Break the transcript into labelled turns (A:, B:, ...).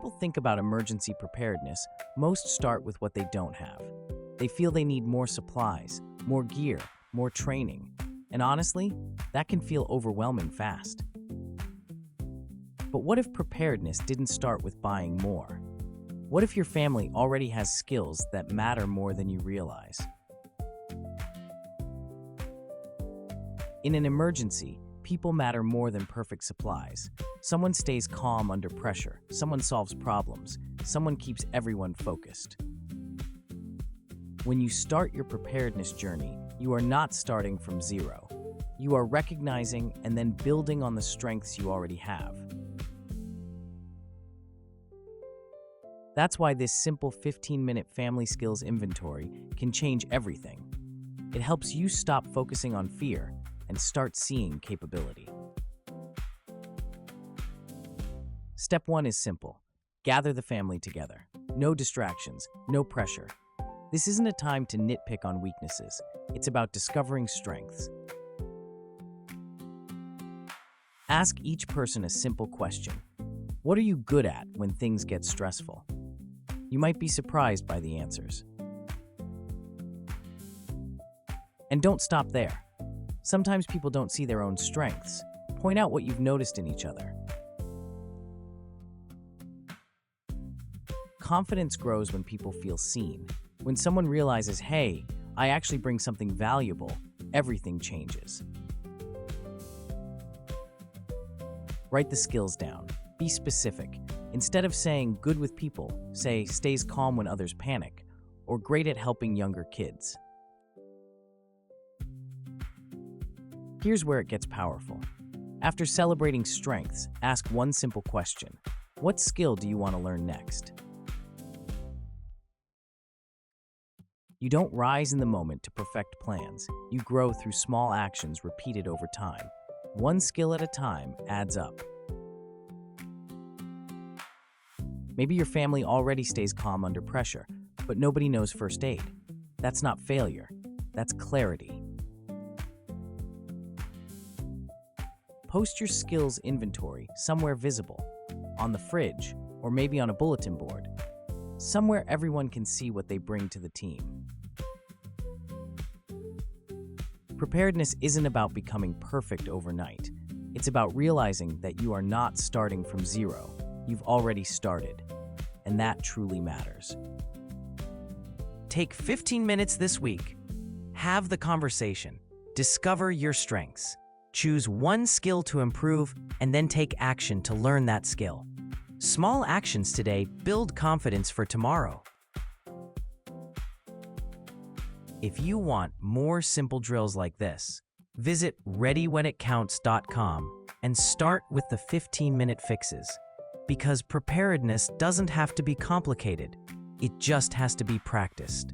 A: people think about emergency preparedness, most start with what they don't have. They feel they need more supplies, more gear, more training. And honestly, that can feel overwhelming fast. But what if preparedness didn't start with buying more? What if your family already has skills that matter more than you realize? In an emergency, people matter more than perfect supplies. Someone stays calm under pressure, someone solves problems, someone keeps everyone focused. When you start your preparedness journey, you are not starting from zero. You are recognizing and then building on the strengths you already have. That's why this simple 15-minute family skills inventory can change everything. It helps you stop focusing on fear and start seeing capability. Step 1 is simple. Gather the family together. No distractions, no pressure. This isn't a time to nitpick on weaknesses. It's about discovering strengths. Ask each person a simple question. What are you good at when things get stressful? You might be surprised by the answers. And don't stop there. Sometimes people don't see their own strengths. Point out what you've noticed in each other. Confidence grows when people feel seen. When someone realizes, hey, I actually bring something valuable, everything changes. Write the skills down. Be specific. Instead of saying good with people, say stays calm when others panic, or great at helping younger kids. Here's where it gets powerful. After celebrating strengths, ask one simple question. What skill do you want to learn next? You don't rise in the moment to perfect plans. You grow through small actions repeated over time. One skill at a time adds up. Maybe your family already stays calm under pressure, but nobody knows first aid. That's not failure. That's clarity. Post your skills inventory somewhere visible, on the fridge, or maybe on a bulletin board, somewhere everyone can see what they bring to the team. Preparedness isn't about becoming perfect overnight. It's about realizing that you are not starting from zero. You've already started, and that truly matters.
B: Take 15 minutes this week. Have the conversation. Discover your strengths. Choose one skill to improve, and then take action to learn that skill. Small actions today build confidence for tomorrow. If you want more simple drills like this, visit readywhenitcounts.com and start with the 15-minute fixes. Because preparedness doesn't have to be complicated. It just has to be practiced.